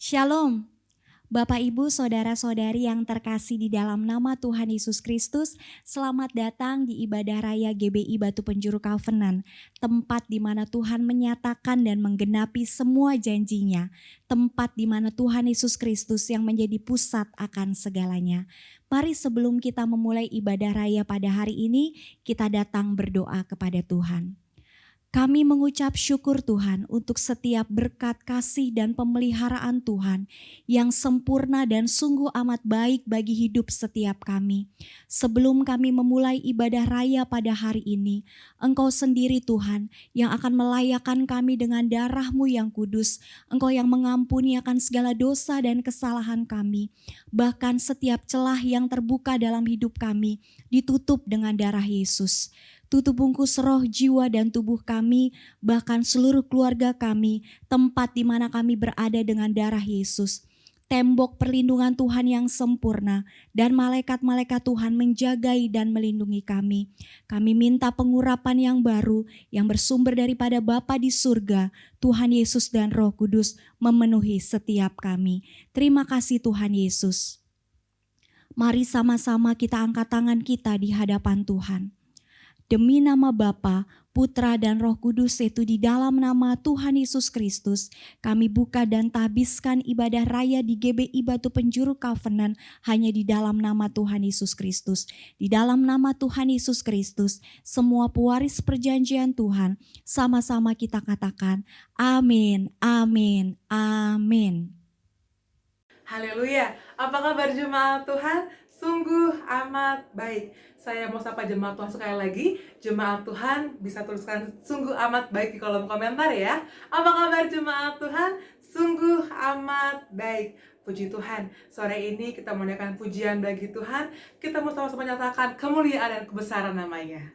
Shalom, Bapak Ibu Saudara-saudari yang terkasih di dalam nama Tuhan Yesus Kristus. Selamat datang di ibadah raya GBI Batu Penjuru Covenant, tempat di mana Tuhan menyatakan dan menggenapi semua janjinya, tempat di mana Tuhan Yesus Kristus yang menjadi pusat akan segalanya. Mari sebelum kita memulai ibadah raya pada hari ini, kita datang berdoa kepada Tuhan. Kami mengucap syukur Tuhan untuk setiap berkat kasih dan pemeliharaan Tuhan yang sempurna dan sungguh amat baik bagi hidup setiap kami. Sebelum kami memulai ibadah raya pada hari ini, Engkau sendiri Tuhan yang akan melayakkan kami dengan darah-Mu yang kudus. Engkau yang mengampuni akan segala dosa dan kesalahan kami. Bahkan setiap celah yang terbuka dalam hidup kami ditutup dengan darah Yesus. Tutup bungkus roh, jiwa, dan tubuh kami, bahkan seluruh keluarga kami, tempat di mana kami berada dengan darah Yesus. Tembok perlindungan Tuhan yang sempurna dan malaikat-malaikat Tuhan menjagai dan melindungi kami. Kami minta pengurapan yang baru yang bersumber daripada Bapa di surga, Tuhan Yesus dan Roh Kudus memenuhi setiap kami. Terima kasih Tuhan Yesus. Mari sama-sama kita angkat tangan kita di hadapan Tuhan. Demi nama Bapa, Putra dan Roh Kudus, yaitu di dalam nama Tuhan Yesus Kristus, kami buka dan tabiskan ibadah raya di GBI Batu Penjuru Covenant hanya di dalam nama Tuhan Yesus Kristus. Di dalam nama Tuhan Yesus Kristus, semua pewaris perjanjian Tuhan, sama-sama kita katakan, amin, amin, amin. Haleluya, apa kabar jemaat Tuhan? Sungguh amat baik. Saya mau sapa jemaat Tuhan sekali lagi. Jemaat Tuhan bisa tuliskan sungguh amat baik di kolom komentar ya. Apa kabar jemaat Tuhan? Sungguh amat baik. Puji Tuhan, sore ini kita menaikkan pujian bagi Tuhan. Kita mau sama-sama menyatakan kemuliaan dan kebesaran namanya.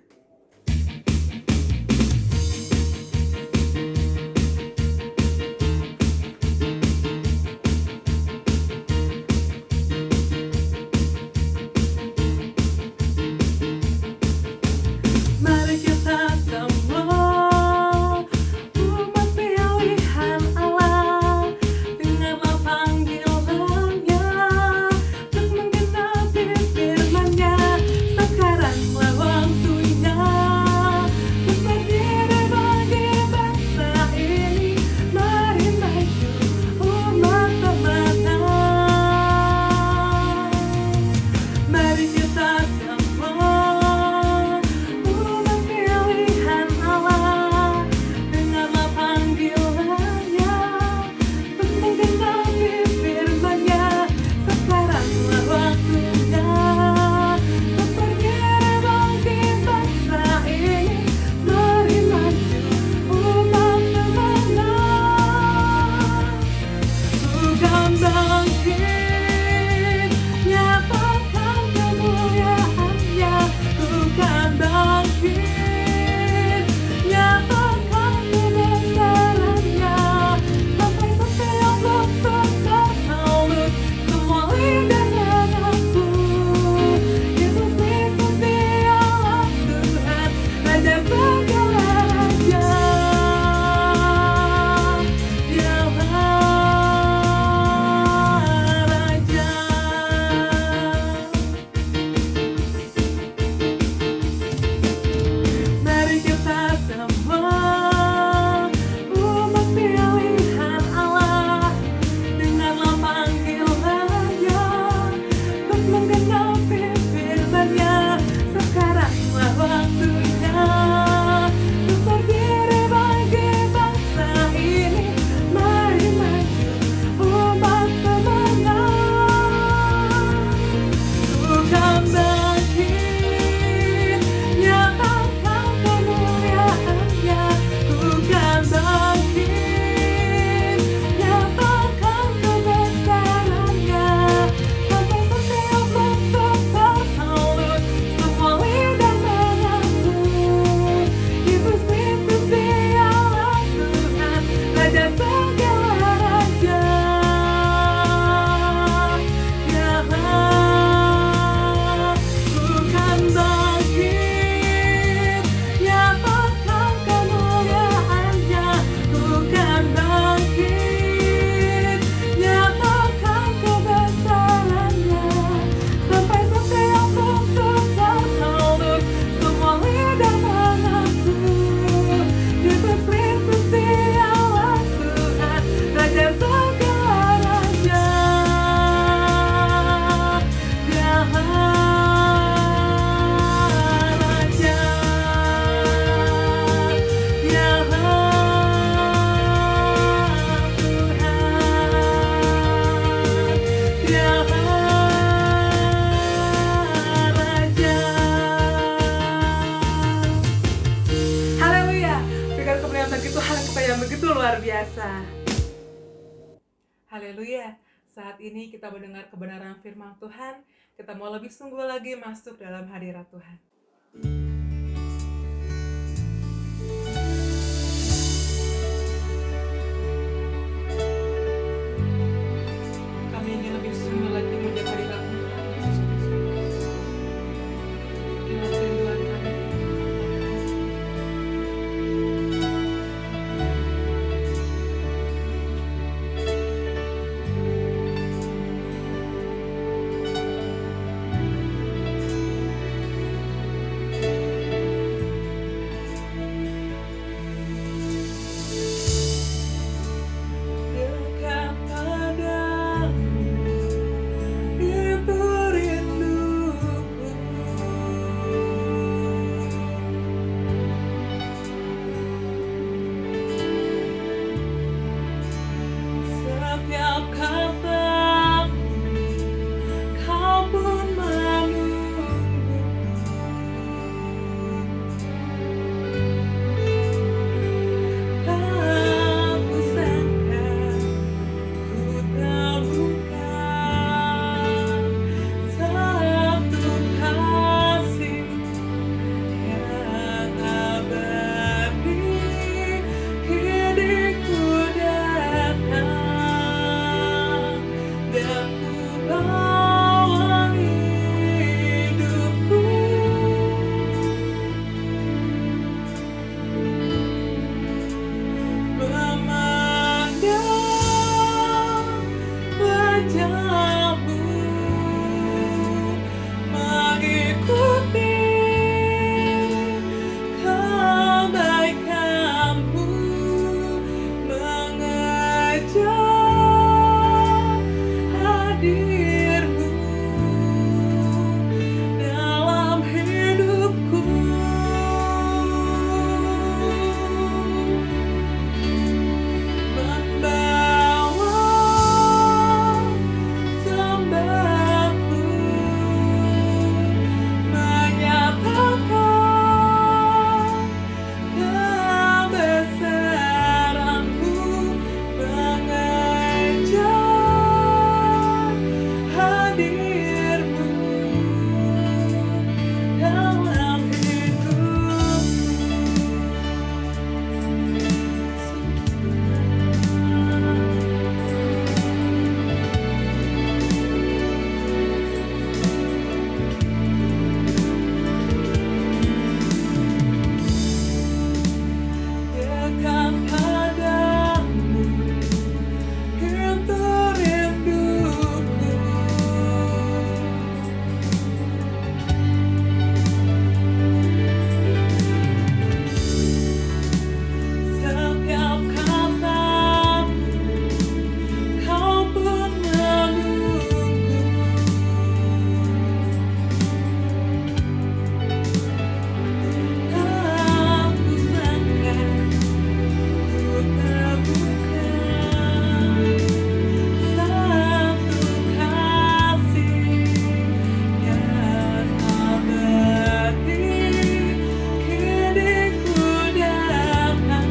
Sekarang waktunya Itu luar biasa. Haleluya. Saat ini kita mendengar kebenaran firman Tuhan. Kita mau lebih sungguh lagi masuk dalam hadirat Tuhan. Kami ingin lebih sungguh lagi menjaga hadirat-Mu, Yesus Kristus. Inilah kerinduan kami. Dekat padamu, itu rinduku. Setiap katamu, kau pun menungguku. Aku sangka ku temukan satu kasih yang abadi. Kini ku datang dan ku bawa hidupku. Memandang wajah-Mu, mengikuti kebaikan-Mu, mengejar hadir-Mu dalam hidupku. Membawa sembahku, menyatakan kebesaran-Mu, mengejar hadir-Mu dalam hidupku. Dekat padamu, itu rinduku. Setiap katamu, kau pun menungguku. Aku sangka ku temukan satu kasih yang abadi. Kini ku datang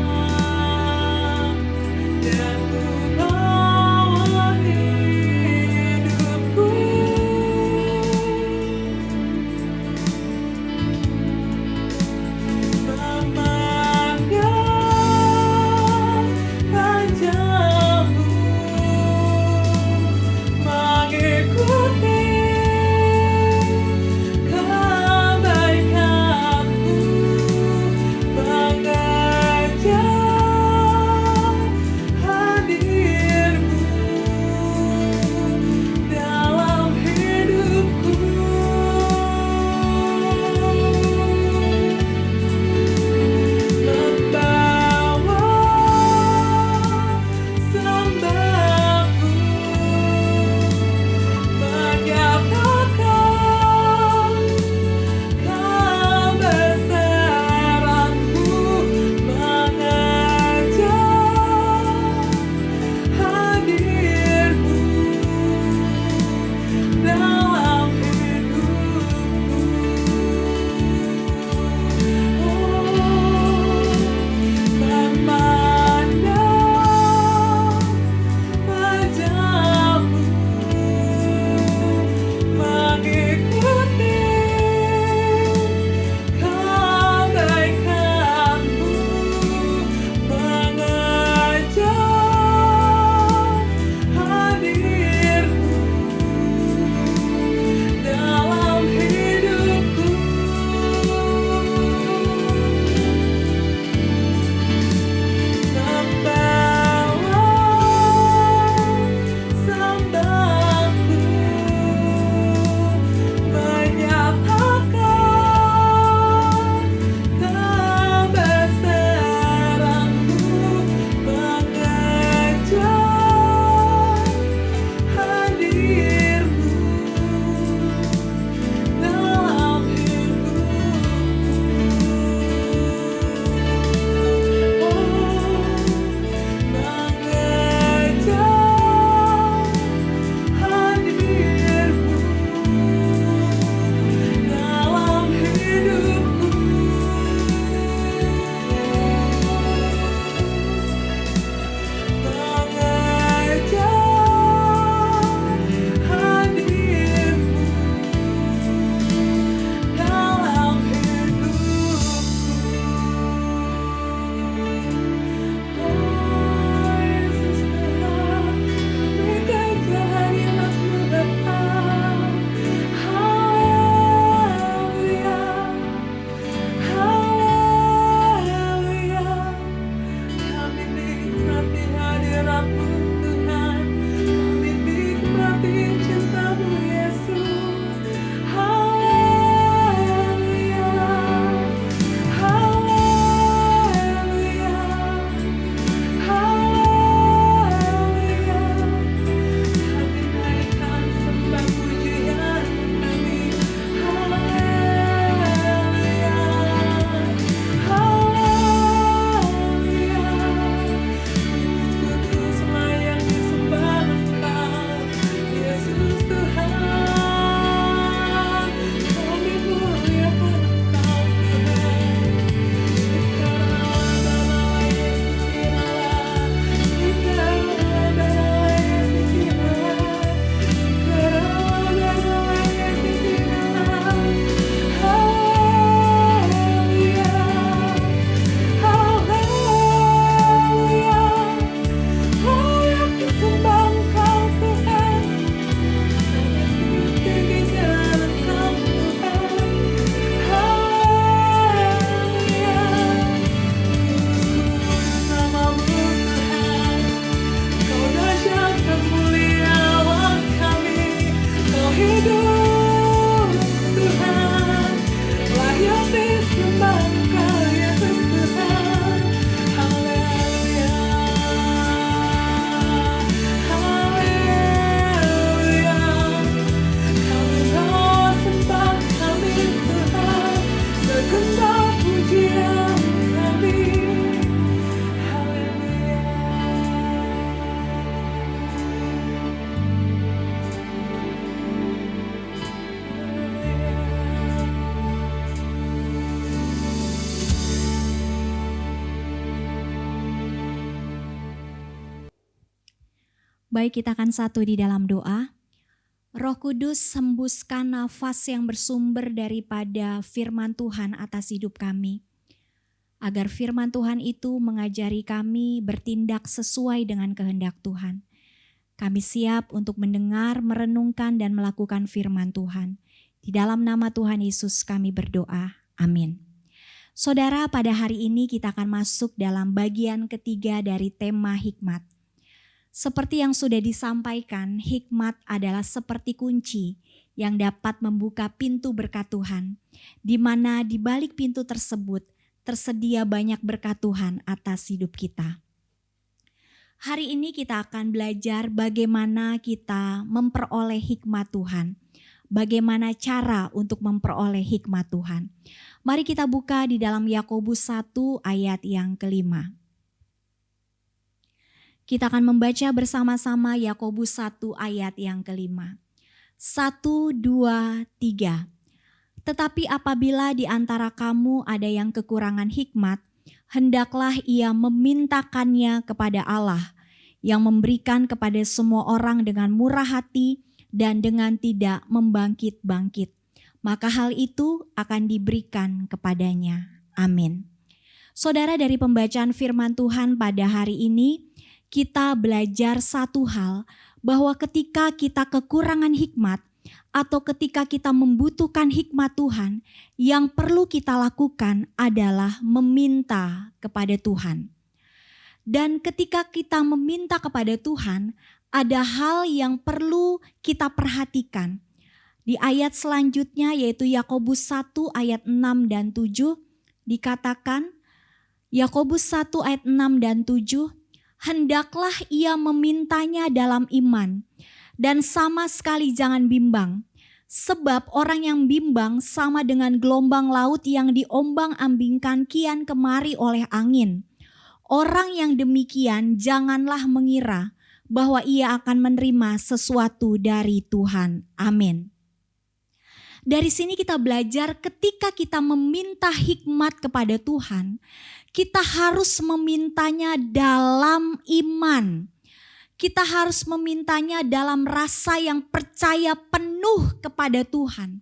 Baik, kita akan satu di dalam doa. Roh Kudus, hembuskan nafas yang bersumber daripada firman Tuhan atas hidup kami. Agar firman Tuhan itu mengajari kami bertindak sesuai dengan kehendak Tuhan. Kami siap untuk mendengar, merenungkan, dan melakukan firman Tuhan. Di dalam nama Tuhan Yesus kami berdoa. Amin. Saudara, pada hari ini kita akan masuk dalam bagian ketiga dari tema hikmat. Seperti yang sudah disampaikan, hikmat adalah seperti kunci yang dapat membuka pintu berkat Tuhan, di mana di balik pintu tersebut tersedia banyak berkat Tuhan atas hidup kita. Hari ini kita akan belajar bagaimana kita memperoleh hikmat Tuhan, bagaimana cara untuk memperoleh hikmat Tuhan. Mari kita buka di dalam Yakobus 1 ayat yang kelima. Kita akan membaca bersama-sama Yakobus 1 ayat yang kelima. 1, 2, 3. Tetapi apabila di antara kamu ada yang kekurangan hikmat, hendaklah ia memintakannya kepada Allah, yang memberikan kepada semua orang dengan murah hati dan dengan tidak membangkit-bangkit. Maka hal itu akan diberikan kepadanya. Amin. Saudara, dari pembacaan firman Tuhan pada hari ini, kita belajar satu hal, bahwa ketika kita kekurangan hikmat atau ketika kita membutuhkan hikmat Tuhan, yang perlu kita lakukan adalah meminta kepada Tuhan. Dan ketika kita meminta kepada Tuhan, ada hal yang perlu kita perhatikan. Di ayat selanjutnya yaitu Yakobus 1 ayat 6 dan 7 dikatakan, Yakobus 1 ayat 6 dan 7, hendaklah ia memintanya dalam iman, dan sama sekali jangan bimbang. Sebab orang yang bimbang sama dengan gelombang laut yang diombang-ambingkan kian kemari oleh angin. Orang yang demikian janganlah mengira bahwa ia akan menerima sesuatu dari Tuhan. Amin. Dari sini kita belajar ketika kita meminta hikmat kepada Tuhan, kita harus memintanya dalam iman. Kita harus memintanya dalam rasa yang percaya penuh kepada Tuhan.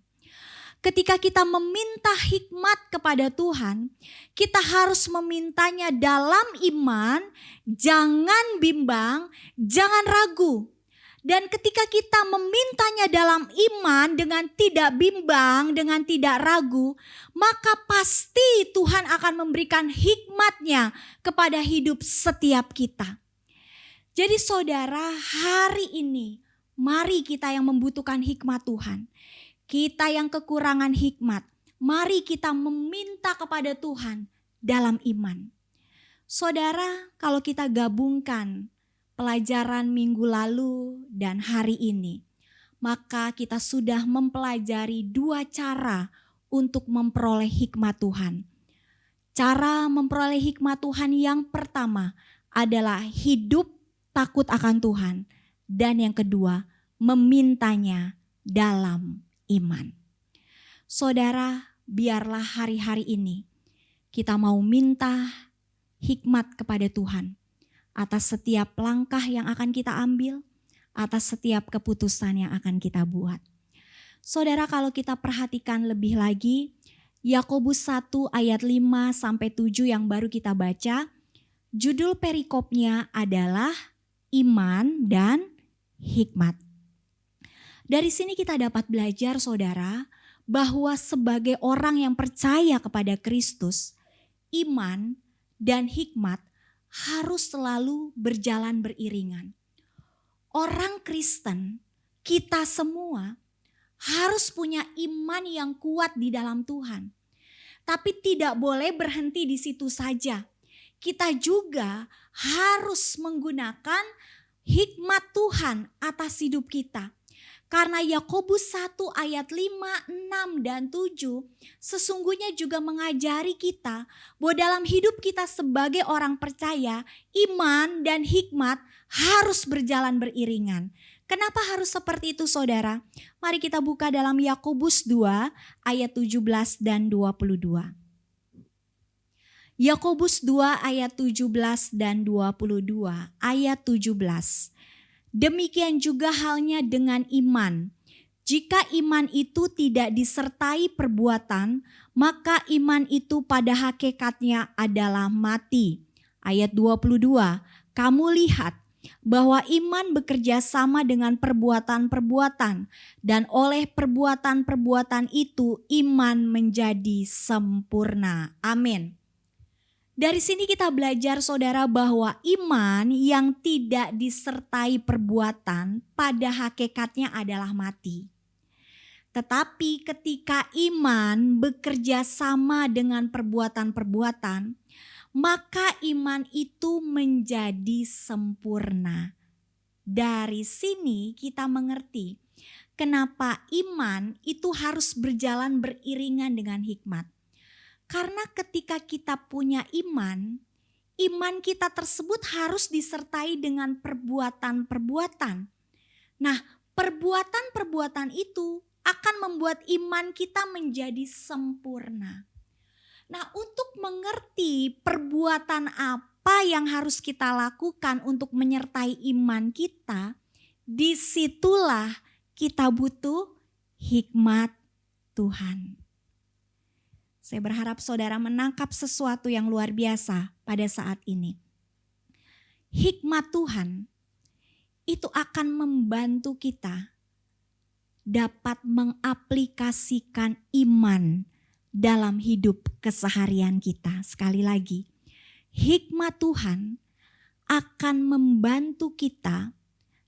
Ketika kita meminta hikmat kepada Tuhan, kita harus memintanya dalam iman, jangan bimbang, jangan ragu. Dan ketika kita memintanya dalam iman dengan tidak bimbang, dengan tidak ragu, maka pasti Tuhan akan memberikan hikmat-Nya kepada hidup setiap kita. Jadi saudara, hari ini mari kita yang membutuhkan hikmat Tuhan, kita yang kekurangan hikmat, mari kita meminta kepada Tuhan dalam iman. Saudara, kalau kita gabungkan pelajaran minggu lalu dan hari ini, maka kita sudah mempelajari dua cara untuk memperoleh hikmat Tuhan. Cara memperoleh hikmat Tuhan yang pertama adalah hidup takut akan Tuhan, dan yang kedua memintanya dalam iman. Saudara, biarlah hari-hari ini kita mau minta hikmat kepada Tuhan atas setiap langkah yang akan kita ambil, atas setiap keputusan yang akan kita buat. Saudara, kalau kita perhatikan lebih lagi, Yakobus 1 ayat 5 sampai 7 yang baru kita baca, judul perikopnya adalah iman dan hikmat. Dari sini kita dapat belajar, saudara, bahwa sebagai orang yang percaya kepada Kristus, iman dan hikmat harus selalu berjalan beriringan. Orang Kristen, kita semua harus punya iman yang kuat di dalam Tuhan. Tapi tidak boleh berhenti di situ saja. Kita juga harus menggunakan hikmat Tuhan atas hidup kita. Karena Yakobus 1 ayat 5, 6, dan 7 sesungguhnya juga mengajari kita bahwa dalam hidup kita sebagai orang percaya, iman dan hikmat harus berjalan beriringan. Kenapa harus seperti itu, saudara? Mari kita buka dalam Yakobus 2 ayat 17 dan 22. Yakobus 2 ayat 17 dan 22. Ayat 17. Demikian juga halnya dengan iman. Jika iman itu tidak disertai perbuatan, maka iman itu pada hakikatnya adalah mati. Ayat 22, kamu lihat bahwa iman bekerja sama dengan perbuatan-perbuatan, dan oleh perbuatan-perbuatan itu iman menjadi sempurna. Amin. Dari sini kita belajar saudara bahwa iman yang tidak disertai perbuatan pada hakikatnya adalah mati. Tetapi ketika iman bekerja sama dengan perbuatan-perbuatan, maka iman itu menjadi sempurna. Dari sini kita mengerti kenapa iman itu harus berjalan beriringan dengan hikmat. Karena ketika kita punya iman, iman kita tersebut harus disertai dengan perbuatan-perbuatan. Nah, perbuatan-perbuatan itu akan membuat iman kita menjadi sempurna. Nah, untuk mengerti perbuatan apa yang harus kita lakukan untuk menyertai iman kita, disitulah kita butuh hikmat Tuhan. Saya berharap saudara menangkap sesuatu yang luar biasa pada saat ini. Hikmat Tuhan itu akan membantu kita dapat mengaplikasikan iman dalam hidup keseharian kita. Sekali lagi, hikmat Tuhan akan membantu kita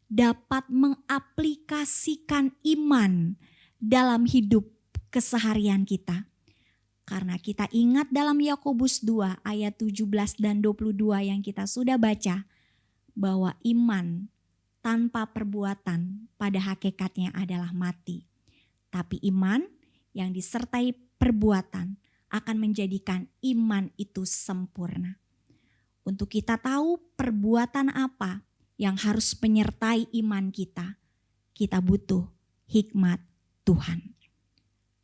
dapat mengaplikasikan iman dalam hidup keseharian kita. Karena kita ingat dalam Yakobus 2 ayat 17 dan 22 yang kita sudah baca, bahwa iman tanpa perbuatan pada hakikatnya adalah mati. Tapi iman yang disertai perbuatan akan menjadikan iman itu sempurna. Untuk kita tahu perbuatan apa yang harus menyertai iman kita butuh hikmat Tuhan.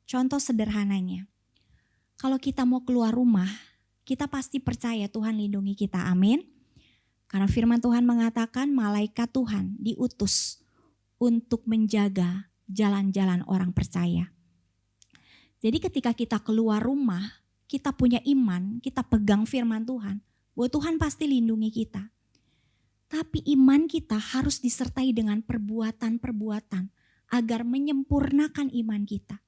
Contoh sederhananya, kalau kita mau keluar rumah, kita pasti percaya Tuhan lindungi kita, amin. Karena firman Tuhan mengatakan malaikat Tuhan diutus untuk menjaga jalan-jalan orang percaya. Jadi ketika kita keluar rumah, kita punya iman, kita pegang firman Tuhan, bahwa Tuhan pasti lindungi kita. Tapi iman kita harus disertai dengan perbuatan-perbuatan agar menyempurnakan iman kita.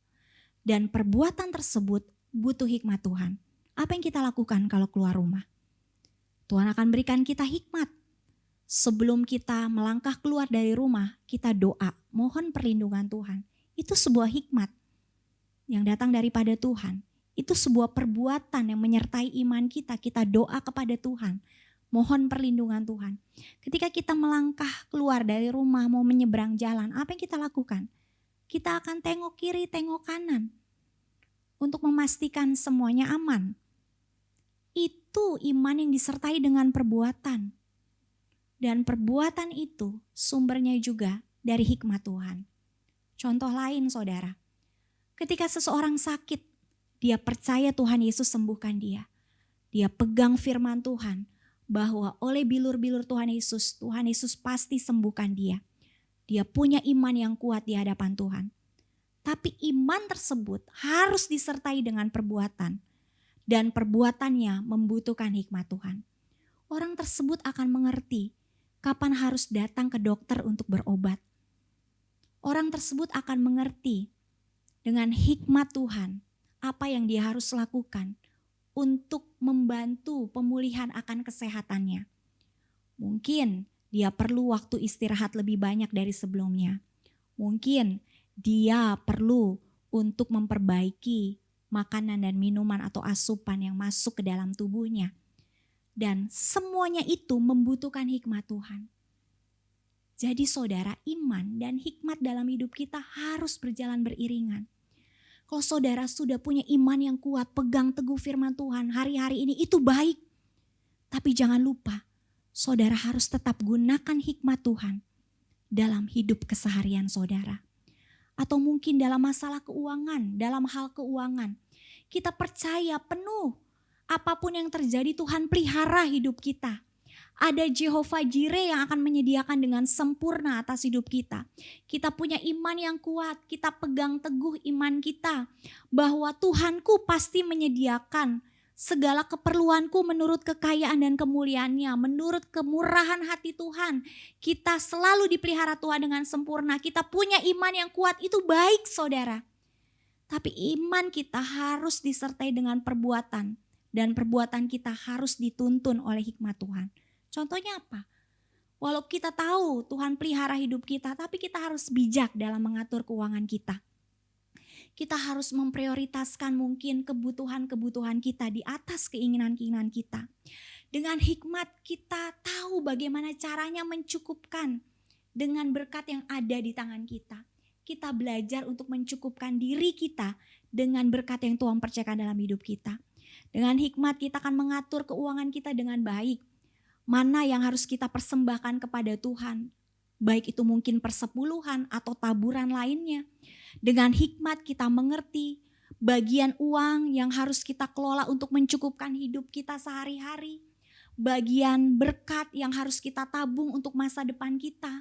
Dan perbuatan tersebut butuh hikmat Tuhan. Apa yang kita lakukan kalau keluar rumah? Tuhan akan berikan kita hikmat. Sebelum kita melangkah keluar dari rumah, kita doa, mohon perlindungan Tuhan. Itu sebuah hikmat yang datang daripada Tuhan. Itu sebuah perbuatan yang menyertai iman kita. Kita doa kepada Tuhan, mohon perlindungan Tuhan. Ketika kita melangkah keluar dari rumah, mau menyeberang jalan, apa yang kita lakukan? Kita akan tengok kiri, tengok kanan untuk memastikan semuanya aman. Itu iman yang disertai dengan perbuatan. Dan perbuatan itu sumbernya juga dari hikmat Tuhan. Contoh lain saudara, ketika seseorang sakit, dia percaya Tuhan Yesus sembuhkan dia. Dia pegang firman Tuhan bahwa oleh bilur-bilur Tuhan Yesus pasti sembuhkan dia. Dia punya iman yang kuat di hadapan Tuhan. Tapi iman tersebut harus disertai dengan perbuatan. Dan perbuatannya membutuhkan hikmat Tuhan. Orang tersebut akan mengerti kapan harus datang ke dokter untuk berobat. Orang tersebut akan mengerti dengan hikmat Tuhan apa yang dia harus lakukan untuk membantu pemulihan akan kesehatannya. Mungkin dia perlu waktu istirahat lebih banyak dari sebelumnya. Mungkin dia perlu untuk memperbaiki makanan dan minuman atau asupan yang masuk ke dalam tubuhnya. Dan semuanya itu membutuhkan hikmat Tuhan. Jadi saudara, iman dan hikmat dalam hidup kita harus berjalan beriringan. Kalau saudara sudah punya iman yang kuat, pegang teguh firman Tuhan hari-hari ini, itu baik. Tapi jangan lupa, saudara harus tetap gunakan hikmat Tuhan dalam hidup keseharian saudara. Atau mungkin dalam masalah keuangan, dalam hal keuangan. Kita percaya penuh apapun yang terjadi Tuhan pelihara hidup kita. Ada Jehovah Jireh yang akan menyediakan dengan sempurna atas hidup kita. Kita punya iman yang kuat, kita pegang teguh iman kita bahwa Tuhanku pasti menyediakan segala keperluanku menurut kekayaan dan kemuliaannya, menurut kemurahan hati Tuhan. Kita selalu dipelihara Tuhan dengan sempurna. Kita punya iman yang kuat, itu baik saudara. Tapi iman kita harus disertai dengan perbuatan. Dan perbuatan kita harus dituntun oleh hikmat Tuhan. Contohnya apa? Walau kita tahu Tuhan pelihara hidup kita, tapi kita harus bijak dalam mengatur keuangan kita. Kita harus memprioritaskan mungkin kebutuhan-kebutuhan kita di atas keinginan-keinginan kita. Dengan hikmat kita tahu bagaimana caranya mencukupkan dengan berkat yang ada di tangan kita. Kita belajar untuk mencukupkan diri kita dengan berkat yang Tuhan percayakan dalam hidup kita. Dengan hikmat kita akan mengatur keuangan kita dengan baik. Mana yang harus kita persembahkan kepada Tuhan. Baik itu mungkin persepuluhan atau taburan lainnya. Dengan hikmat kita mengerti bagian uang yang harus kita kelola untuk mencukupkan hidup kita sehari-hari. Bagian berkat yang harus kita tabung untuk masa depan kita.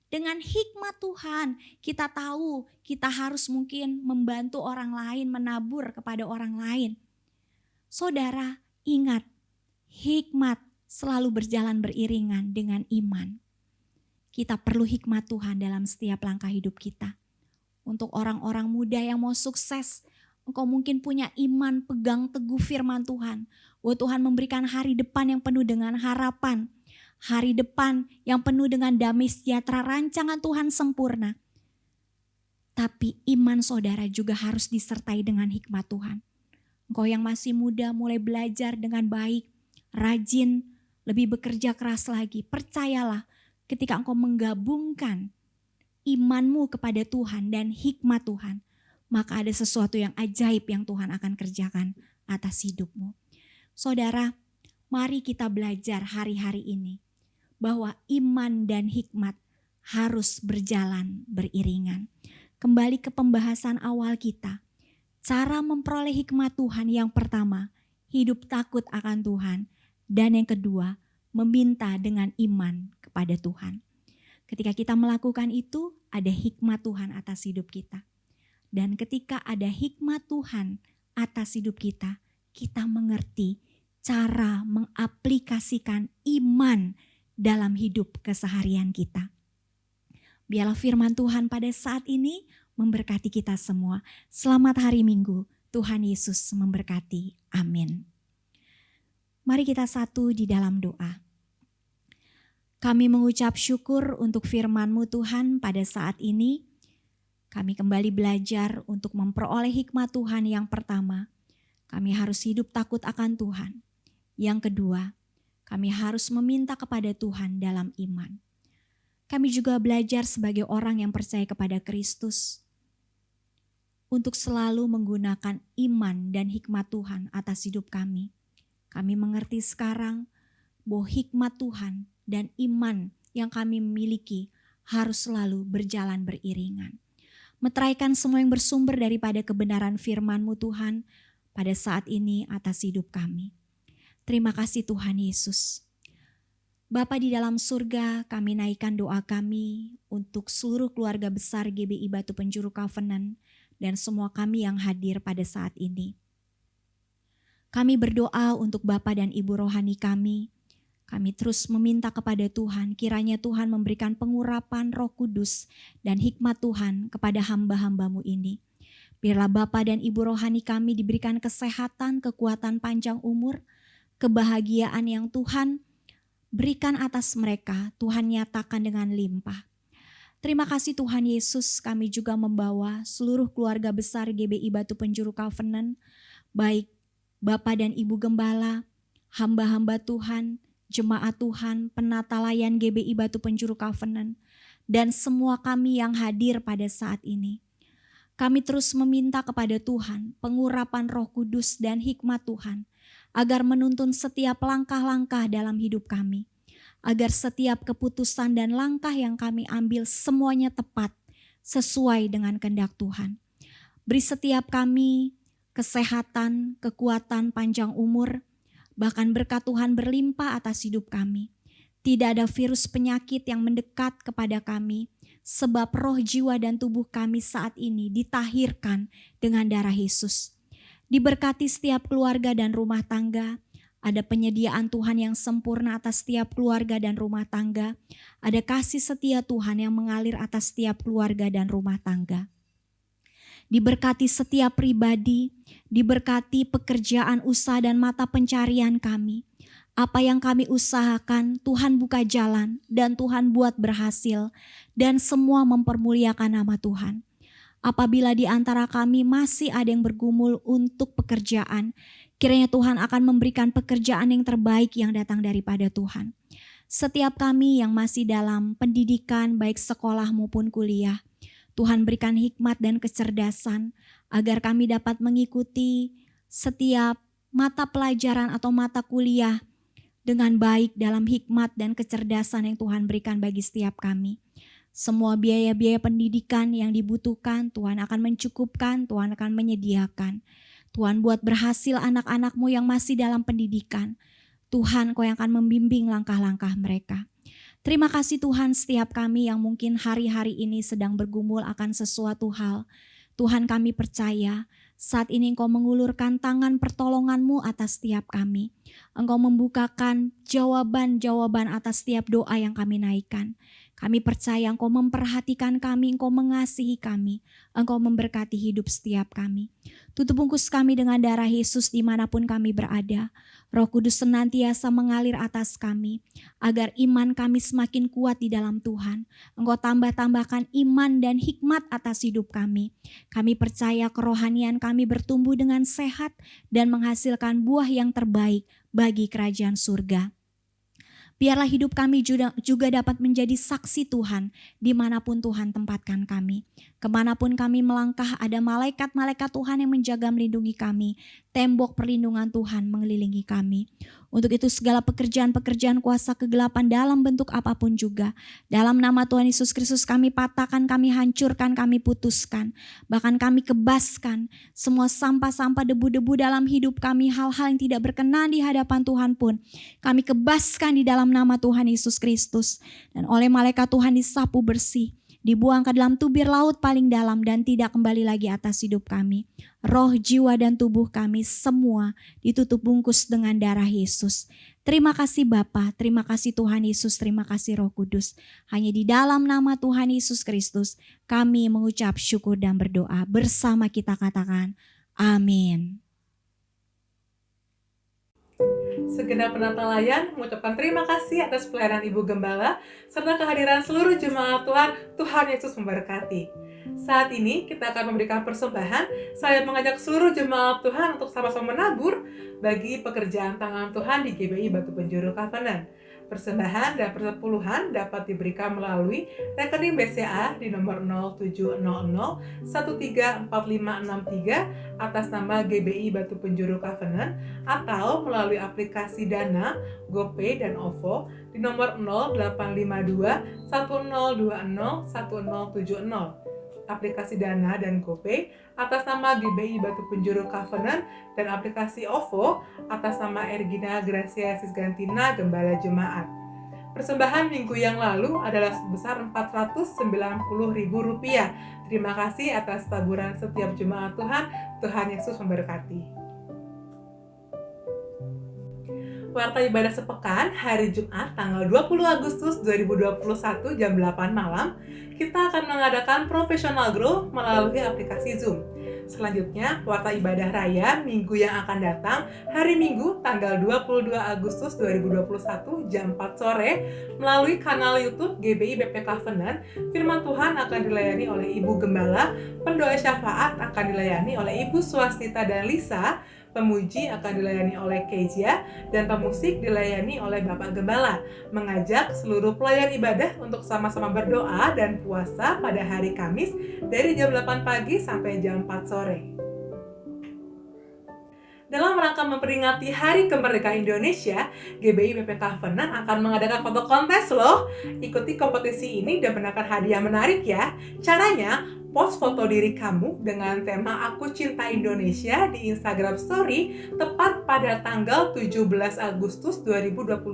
Dengan hikmat Tuhan kita tahu kita harus mungkin membantu orang lain, menabur kepada orang lain. Saudara ingat, hikmat selalu berjalan beriringan dengan iman. Kita perlu hikmat Tuhan dalam setiap langkah hidup kita. Untuk orang-orang muda yang mau sukses, engkau mungkin punya iman pegang teguh firman Tuhan. Bahwa Tuhan memberikan hari depan yang penuh dengan harapan. Hari depan yang penuh dengan damai sejahtera, rancangan Tuhan sempurna. Tapi iman saudara juga harus disertai dengan hikmat Tuhan. Engkau yang masih muda mulai belajar dengan baik, rajin, lebih bekerja keras lagi. Percayalah ketika engkau menggabungkan imanmu kepada Tuhan dan hikmat Tuhan, maka ada sesuatu yang ajaib yang Tuhan akan kerjakan atas hidupmu. Saudara, mari kita belajar hari-hari ini bahwa iman dan hikmat harus berjalan beriringan. Kembali ke pembahasan awal kita. Cara memperoleh hikmat Tuhan yang pertama, hidup takut akan Tuhan. Dan yang kedua, meminta dengan iman kepada Tuhan. Ketika kita melakukan itu, ada hikmat Tuhan atas hidup kita. Dan ketika ada hikmat Tuhan atas hidup kita, kita mengerti cara mengaplikasikan iman dalam hidup keseharian kita. Biarlah firman Tuhan pada saat ini memberkati kita semua. Selamat hari Minggu, Tuhan Yesus memberkati. Amin. Mari kita satu di dalam doa. Kami mengucap syukur untuk firman-Mu Tuhan pada saat ini. Kami kembali belajar untuk memperoleh hikmat Tuhan yang pertama. Kami harus hidup takut akan Tuhan. Yang kedua, kami harus meminta kepada Tuhan dalam iman. Kami juga belajar sebagai orang yang percaya kepada Kristus untuk selalu menggunakan iman dan hikmat Tuhan atas hidup kami. Kami mengerti sekarang bahwa hikmat Tuhan dan iman yang kami miliki harus selalu berjalan beriringan. Meteraikan semua yang bersumber daripada kebenaran firman-Mu Tuhan pada saat ini atas hidup kami. Terima kasih Tuhan Yesus. Bapa di dalam surga, kami naikkan doa kami untuk seluruh keluarga besar GBI Batu Penjuru Covenant dan semua kami yang hadir pada saat ini. Kami berdoa untuk Bapak dan Ibu rohani kami. Kami terus meminta kepada Tuhan, kiranya Tuhan memberikan pengurapan Roh Kudus dan hikmat Tuhan kepada hamba-hamba-Mu ini. Biarlah Bapak dan Ibu rohani kami diberikan kesehatan, kekuatan panjang umur, kebahagiaan yang Tuhan berikan atas mereka, Tuhan nyatakan dengan limpah. Terima kasih Tuhan Yesus, kami juga membawa seluruh keluarga besar GBI Batu Penjuru Covenant, baik Bapak dan Ibu Gembala, hamba-hamba Tuhan, jemaat Tuhan, penata layan GBI Batu Penjuru Covenant, dan semua kami yang hadir pada saat ini. Kami terus meminta kepada Tuhan pengurapan Roh Kudus dan hikmat Tuhan, agar menuntun setiap langkah-langkah dalam hidup kami, agar setiap keputusan dan langkah yang kami ambil semuanya tepat sesuai dengan kehendak Tuhan. Beri setiap kami kesehatan, kekuatan, panjang umur, bahkan berkat Tuhan berlimpah atas hidup kami. Tidak ada virus penyakit yang mendekat kepada kami, sebab roh, jiwa, dan tubuh kami saat ini ditahirkan dengan darah Yesus. Diberkati setiap keluarga dan rumah tangga. Ada penyediaan Tuhan yang sempurna atas setiap keluarga dan rumah tangga. Ada kasih setia Tuhan yang mengalir atas setiap keluarga dan rumah tangga. Diberkati setiap pribadi, diberkati pekerjaan, usaha, dan mata pencarian kami. Apa yang kami usahakan, Tuhan buka jalan dan Tuhan buat berhasil, dan semua mempermuliakan nama Tuhan. Apabila di antara kami masih ada yang bergumul untuk pekerjaan, kiranya Tuhan akan memberikan pekerjaan yang terbaik yang datang daripada Tuhan. Setiap kami yang masih dalam pendidikan, baik sekolah maupun kuliah, Tuhan berikan hikmat dan kecerdasan agar kami dapat mengikuti setiap mata pelajaran atau mata kuliah dengan baik dalam hikmat dan kecerdasan yang Tuhan berikan bagi setiap kami. Semua biaya-biaya pendidikan yang dibutuhkan Tuhan akan mencukupkan, Tuhan akan menyediakan. Tuhan buat berhasil anak-anak-Mu yang masih dalam pendidikan. Tuhan, Kau yang akan membimbing langkah-langkah mereka. Terima kasih Tuhan, setiap kami yang mungkin hari-hari ini sedang bergumul akan sesuatu hal. Tuhan, kami percaya saat ini Engkau mengulurkan tangan pertolongan-Mu atas setiap kami. Engkau membukakan jawaban-jawaban atas setiap doa yang kami naikkan. Kami percaya Engkau memperhatikan kami, Engkau mengasihi kami, Engkau memberkati hidup setiap kami. Tutup bungkus kami dengan darah Yesus dimanapun kami berada. Roh Kudus senantiasa mengalir atas kami, agar iman kami semakin kuat di dalam Tuhan. Engkau tambah-tambahkan iman dan hikmat atas hidup kami. Kami percaya kerohanian kami bertumbuh dengan sehat dan menghasilkan buah yang terbaik bagi kerajaan surga. Biarlah hidup kami juga dapat menjadi saksi Tuhan dimanapun Tuhan tempatkan kami. Kemanapun kami melangkah ada malaikat-malaikat Tuhan yang menjaga melindungi kami. Tembok perlindungan Tuhan mengelilingi kami. Untuk itu segala pekerjaan-pekerjaan kuasa kegelapan dalam bentuk apapun juga. Dalam nama Tuhan Yesus Kristus kami patahkan, kami hancurkan, kami putuskan. Bahkan kami kebaskan semua sampah-sampah debu-debu dalam hidup kami. Hal-hal yang tidak berkenan di hadapan Tuhan pun kami kebaskan di dalam nama Tuhan Yesus Kristus. Dan oleh malaikat Tuhan disapu bersih. Dibuang ke dalam tubir laut paling dalam dan tidak kembali lagi atas hidup kami. Roh, jiwa, dan tubuh kami semua ditutup bungkus dengan darah Yesus. Terima kasih Bapa, terima kasih Tuhan Yesus, terima kasih Roh Kudus. Hanya di dalam nama Tuhan Yesus Kristus kami mengucap syukur dan berdoa. Bersama kita katakan amin. Segenap penata layan mengucapkan terima kasih atas pelayanan Ibu Gembala serta kehadiran seluruh jemaat Tuhan. Tuhan Yesus memberkati. Saat ini kita akan memberikan persembahan. Saya mengajak seluruh jemaat Tuhan untuk sama-sama menabur bagi pekerjaan tangan Tuhan di GBI Batu Penjuru Covenant. Persembahan dan persepuluhan dapat diberikan melalui rekening BCA di nomor 0700 134563 atas nama GBI Batu Penjuru Covenant atau melalui aplikasi Dana, GoPay, dan OVO di nomor 0852 1020 1070. Aplikasi Dana dan GoPay atas nama GBI Batu Penjuru Covenant dan aplikasi OVO atas nama Ergina Gracia Sisgantina Gembala Jemaat. Persembahan minggu yang lalu adalah sebesar Rp490.000. Terima kasih atas taburan setiap jemaat Tuhan. Tuhan Yesus memberkati. Warta ibadah sepekan hari Jumat tanggal 20 Agustus 2021 jam 8 malam, kita akan mengadakan Professional Grow melalui aplikasi Zoom. Selanjutnya, warta ibadah raya minggu yang akan datang hari Minggu tanggal 22 Agustus 2021 jam 4 sore melalui kanal YouTube GBI BP Covenant. Firman Tuhan akan dilayani oleh Ibu Gembala, pendoa syafaat akan dilayani oleh Ibu Swastita dan Lisa, pemuji akan dilayani oleh Kezia, dan pemusik dilayani oleh Bapak Gembala. Mengajak seluruh pelayan ibadah untuk sama-sama berdoa dan puasa pada hari Kamis dari jam 8 pagi sampai jam 4 sore. Dalam rangka memperingati Hari Kemerdekaan Indonesia, GBI BP Covenant akan mengadakan foto kontes loh. Ikuti kompetisi ini dan menangkan hadiah menarik ya. Caranya, post foto diri kamu dengan tema Aku Cinta Indonesia di Instagram Story tepat pada tanggal 17 Agustus 2021.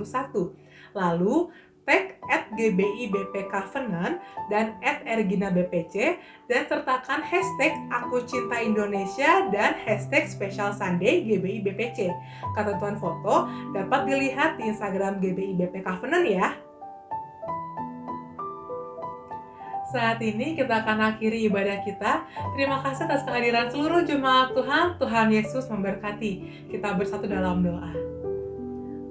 Lalu tag @GBI-BP-Covenant dan @Ergina-BPC dan sertakan hashtag Aku Cinta Indonesia dan hashtag Special Sunday GBI BPC. Ketentuan foto dapat dilihat di Instagram GBI BP Covenant ya. Saat ini kita akan akhiri ibadah kita. Terima kasih atas kehadiran seluruh jemaat Tuhan. Tuhan Yesus memberkati. Kita bersatu dalam doa.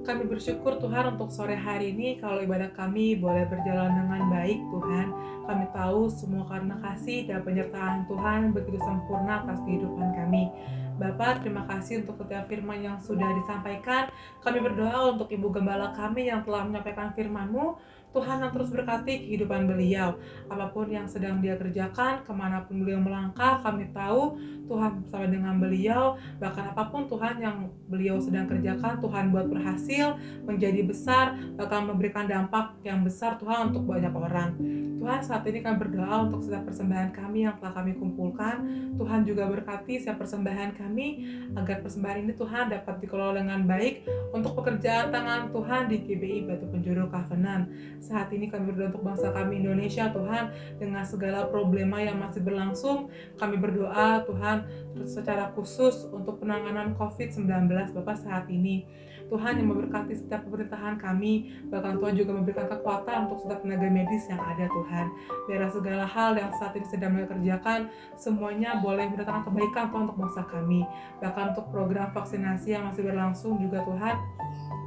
Kami bersyukur Tuhan untuk sore hari ini kalau ibadah kami boleh berjalan dengan baik Tuhan. Kami tahu semua karena kasih dan penyertaan Tuhan begitu sempurna atas kehidupan kami. Bapak, terima kasih untuk setiap firman yang sudah disampaikan. Kami berdoa untuk Ibu Gembala kami yang telah menyampaikan firman-Mu. Tuhan yang terus berkati kehidupan beliau. Apapun yang sedang dia kerjakan, kemanapun beliau melangkah, kami tahu Tuhan bersama dengan beliau. Bahkan apapun Tuhan yang beliau sedang kerjakan, Tuhan buat berhasil, menjadi besar, bahkan memberikan dampak yang besar Tuhan untuk banyak orang. Tuhan, saat ini kami berdoa untuk setiap persembahan kami yang telah kami kumpulkan. Tuhan juga berkati setiap persembahan kami, agar persembahan ini Tuhan dapat dikelola dengan baik untuk pekerjaan tangan Tuhan di GBI Batu Penjuru Covenant. Saat ini kami berdoa untuk bangsa kami Indonesia Tuhan, dengan segala problema yang masih berlangsung. Kami berdoa Tuhan secara khusus untuk penanganan COVID-19 Bapak saat ini. Tuhan yang memberkati setiap pemerintahan kami, bahkan Tuhan juga memberikan kekuatan untuk setiap tenaga medis yang ada Tuhan. Biarlah segala hal yang saat ini sedang mereka kerjakan, semuanya boleh mendatangkan kebaikan Tuhan untuk bangsa kami. Bahkan untuk program vaksinasi yang masih berlangsung juga Tuhan,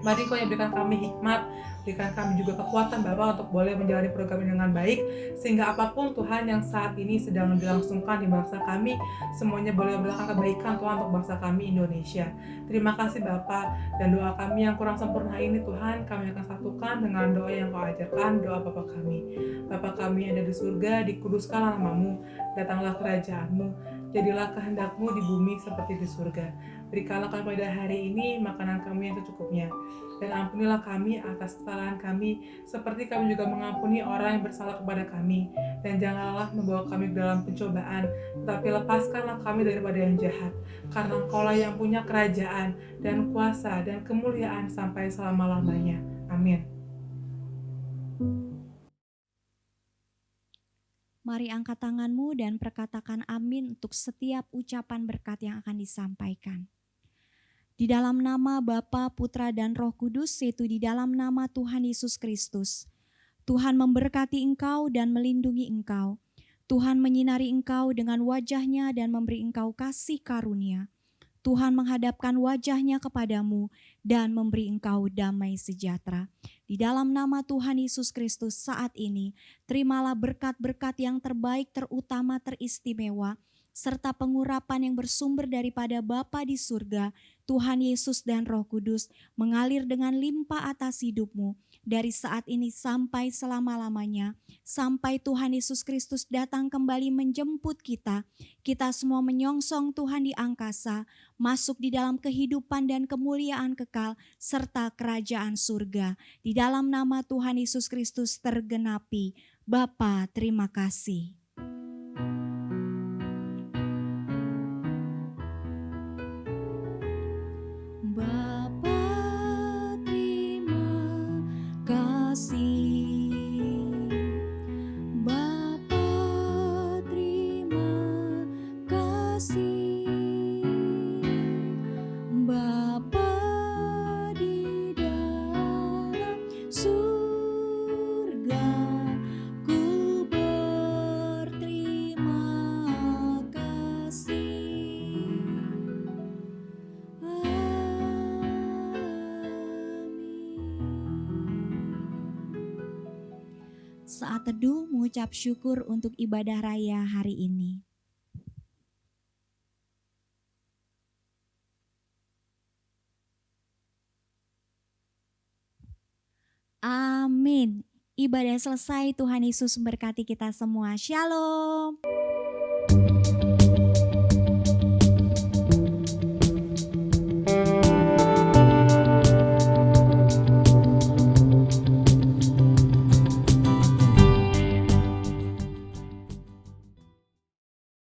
mari Kau yang berikan kami hikmat, berikan kami juga kekuatan Bapak untuk boleh menjalani program ini dengan baik, sehingga apapun Tuhan yang saat ini sedang dilangsungkan di bangsa kami, semuanya boleh mendatangkan kebaikan Tuhan untuk bangsa kami Indonesia. Terima kasih Bapak, dan doa kami yang kurang sempurna ini Tuhan, kami akan satukan dengan doa yang Kau ajarkan, doa Bapa kami. Bapa kami yang ada di surga, dikuduskanlah nama-Mu, datanglah kerajaan-Mu, jadilah kehendak-Mu di bumi seperti di surga. Berikanlah kami pada hari ini makanan kami yang secukupnya, dan ampunilah kami atas kesalahan kami, seperti kami juga mengampuni orang yang bersalah kepada kami. Dan janganlah membawa kami ke dalam pencobaan, tetapi lepaskanlah kami daripada yang jahat. Karena Engkaulah yang punya kerajaan, dan kuasa, dan kemuliaan sampai selama-lamanya. Amin. Mari angkat tanganmu dan perkatakan amin untuk setiap ucapan berkat yang akan disampaikan. Di dalam nama Bapa, Putra, dan Roh Kudus, yaitu di dalam nama Tuhan Yesus Kristus. Tuhan memberkati engkau dan melindungi engkau. Tuhan menyinari engkau dengan wajah-Nya dan memberi engkau kasih karunia. Tuhan menghadapkan wajah-Nya kepadamu dan memberi engkau damai sejahtera. Di dalam nama Tuhan Yesus Kristus saat ini, terimalah berkat-berkat yang terbaik, terutama, teristimewa, serta pengurapan yang bersumber daripada Bapa di surga, Tuhan Yesus dan Roh Kudus, mengalir dengan limpah atas hidupmu dari saat ini sampai selama-lamanya, sampai Tuhan Yesus Kristus datang kembali menjemput kita. Kita semua menyongsong Tuhan di angkasa, masuk di dalam kehidupan dan kemuliaan kekal, serta kerajaan surga. Di dalam nama Tuhan Yesus Kristus tergenapi. Bapa, terima kasih. Bapa, terima kasih. Bapa, terima kasih. Bapa di dalam surga, ku berterima kasih. Saat teduh mengucap syukur untuk ibadah raya hari ini. Amin. Ibadah selesai, Tuhan Yesus memberkati kita semua. Shalom.